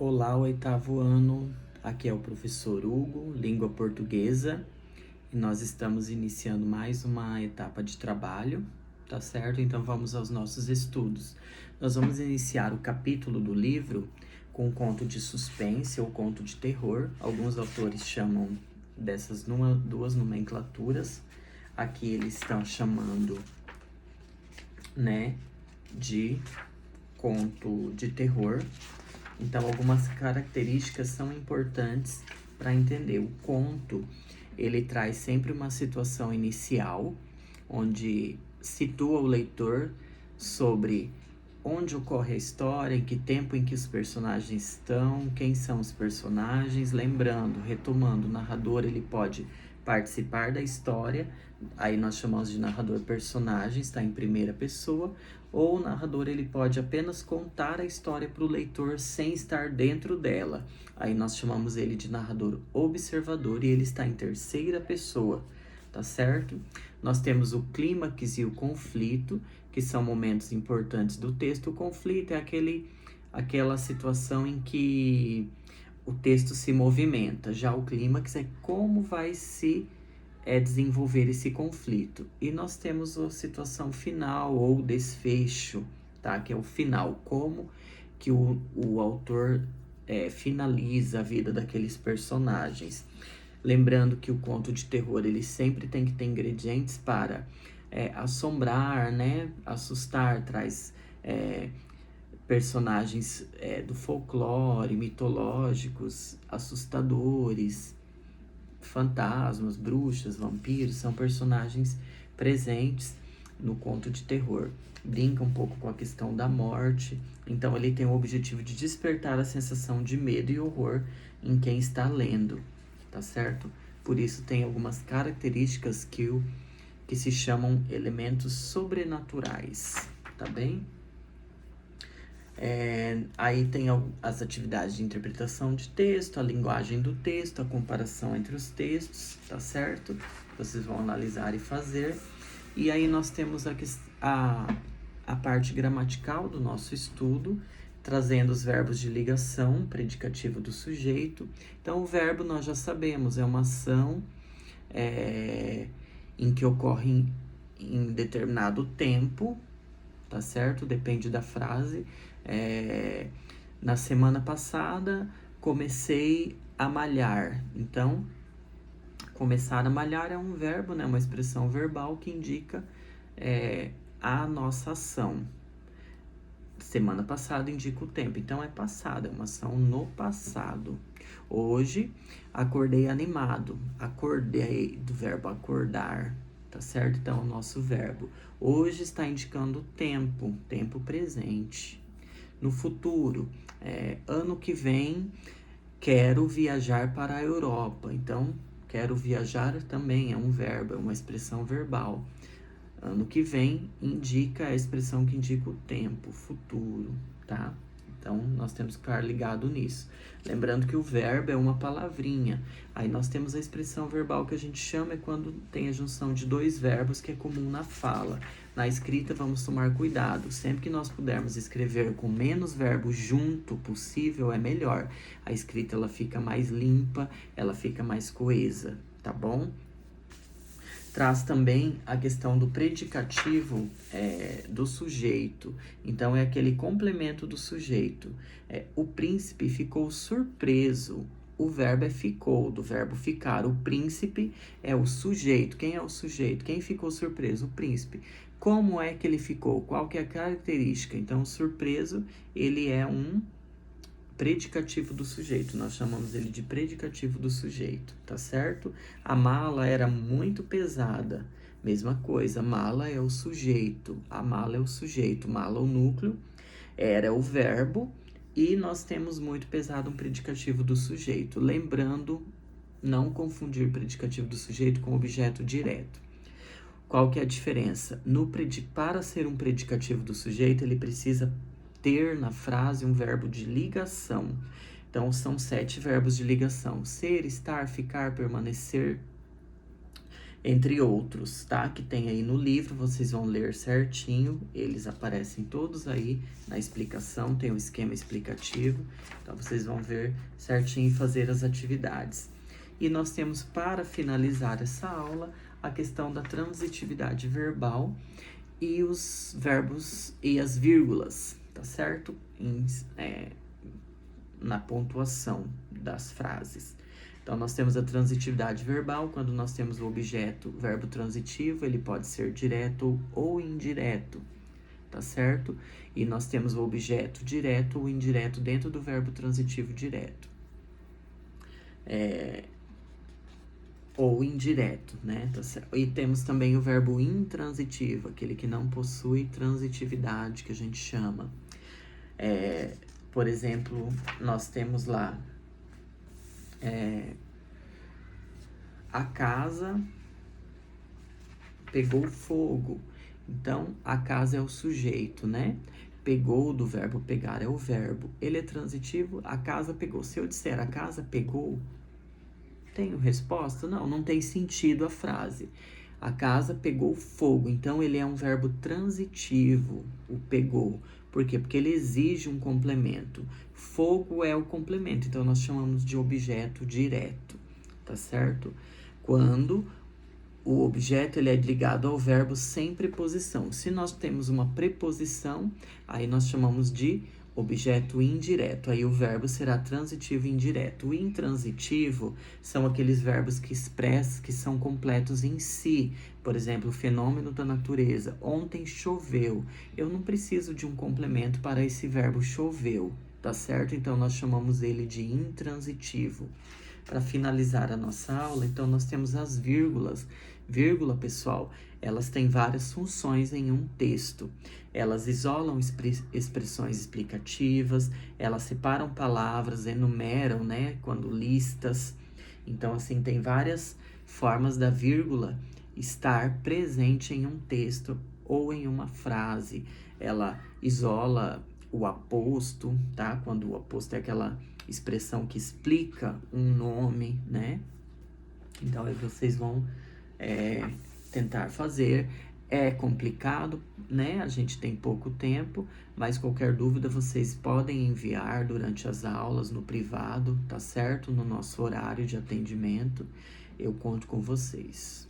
Olá, oitavo ano. Aqui é o professor Hugo, língua portuguesa, e nós estamos iniciando mais uma etapa de trabalho, tá certo? Então vamos aos nossos estudos. Nós vamos iniciar o capítulo do livro com um conto de suspense ou conto de terror. Alguns autores chamam dessas duas nomenclaturas. Aqui eles estão chamando, né, de conto de terror. Então, algumas características são importantes para entender. O conto, ele traz sempre uma situação inicial, onde situa o leitor sobre onde ocorre a história, em que tempo em que os personagens estão, quem são os personagens. Lembrando, retomando, o narrador ele pode participar da história, aí nós chamamos de narrador personagem, está em primeira pessoa, ou o narrador ele pode apenas contar a história para o leitor sem estar dentro dela. Aí nós chamamos ele de narrador observador e ele está em terceira pessoa, tá certo? Nós temos o clímax e o conflito, que são momentos importantes do texto. O conflito é aquela situação em que o texto se movimenta. Já o clímax é como vai se desenvolver esse conflito. E nós temos a situação final ou desfecho, tá? Que é o final, como que o autor finaliza a vida daqueles personagens. Lembrando que o conto de terror, ele sempre tem que ter ingredientes para assombrar, né? Assustar, traz personagens do folclore, mitológicos, assustadores, fantasmas, bruxas, vampiros, são personagens presentes no conto de terror. Brinca um pouco com a questão da morte, então ele tem o objetivo de despertar a sensação de medo e horror em quem está lendo, tá certo? Por isso tem algumas características que se chamam elementos sobrenaturais, tá bem? Aí tem as atividades de interpretação de texto, a linguagem do texto, a comparação entre os textos, tá certo? Vocês vão analisar e fazer. E aí nós temos a parte gramatical do nosso estudo, trazendo os verbos de ligação, predicativo do sujeito. Então, o verbo nós já sabemos, é uma ação em que ocorre em determinado tempo, tá certo? Depende da frase. Na semana passada, comecei a malhar. Então, começar a malhar é um verbo, né? Uma expressão verbal que indica a nossa ação. Semana passada indica o tempo, então é passado, é uma ação no passado. Hoje, acordei animado. Acordei, do verbo acordar, tá certo? Então, o nosso verbo. Hoje está indicando tempo, tempo presente. No futuro, ano que vem, quero viajar para a Europa. Então, quero viajar também é um verbo, é uma expressão verbal. Ano que vem indica a expressão que indica o tempo, futuro, tá? Então, nós temos que ficar ligado nisso. Lembrando que o verbo é uma palavrinha. Aí nós temos a expressão verbal que a gente chama quando tem a junção de dois verbos, que é comum na fala. Na escrita, vamos tomar cuidado. Sempre que nós pudermos escrever com menos verbos junto possível, é melhor. A escrita, ela fica mais limpa, ela fica mais coesa, tá bom? Traz também a questão do predicativo do sujeito. Então, é aquele complemento do sujeito. O príncipe ficou surpreso. O verbo é ficou, do verbo ficar. O príncipe é o sujeito. Quem é o sujeito? Quem ficou surpreso? O príncipe. Como é que ele ficou? Qual que é a característica? Então, o surpreso, ele é um predicativo do sujeito, nós chamamos ele de predicativo do sujeito, tá certo? A mala era muito pesada, mesma coisa, mala é o sujeito, a mala é o sujeito, mala o núcleo, era o verbo, e nós temos muito pesado um predicativo do sujeito, lembrando, não confundir predicativo do sujeito com objeto direto. Qual que é a diferença? Para ser um predicativo do sujeito, ele precisa ter na frase um verbo de ligação. Então, são 7 verbos de ligação: ser, estar, ficar, permanecer, entre outros, tá? Que tem aí no livro, vocês vão ler certinho, eles aparecem todos aí na explicação, tem um esquema explicativo, então vocês vão ver certinho e fazer as atividades. E nós temos, para finalizar essa aula, a questão da transitividade verbal e os verbos e as vírgulas, tá certo? Na pontuação das frases. Então, nós temos a transitividade verbal, quando nós temos o objeto, verbo transitivo, ele pode ser direto ou indireto, tá certo? E nós temos o objeto direto ou indireto dentro do verbo transitivo direto. Ou indireto, né? Tá certo? E temos também o verbo intransitivo, aquele que não possui transitividade, que a gente chama. Por exemplo, nós temos lá a casa pegou fogo. Então, a casa é o sujeito, né? Pegou, do verbo pegar, é o verbo. Ele é transitivo, a casa pegou. Se eu disser a casa pegou, tenho resposta? Não, não tem sentido a frase. A casa pegou fogo, então ele é um verbo transitivo, o pegou. Por quê? Porque ele exige um complemento. Fogo é o complemento, então nós chamamos de objeto direto, tá certo? Quando o objeto ele é ligado ao verbo sem preposição. Se nós temos uma preposição, aí nós chamamos de objeto indireto. Aí o verbo será transitivo e indireto. O intransitivo são aqueles verbos que expressam, que são completos em si. Por exemplo, o fenômeno da natureza. Ontem choveu. Eu não preciso de um complemento para esse verbo choveu, tá certo? Então nós chamamos ele de intransitivo. Para finalizar a nossa aula, então nós temos as vírgulas. Vírgula, pessoal, elas têm várias funções em um texto. Elas isolam expressões explicativas, elas separam palavras, enumeram, né, quando listas. Então, assim, tem várias formas da vírgula estar presente em um texto ou em uma frase. Ela isola o aposto, tá? Quando o aposto é aquela expressão que explica um nome, né? Então, aí vocês vão tentar fazer. É complicado, né? A gente tem pouco tempo, mas qualquer dúvida vocês podem enviar durante as aulas no privado, tá certo? No nosso horário de atendimento. Eu conto com vocês.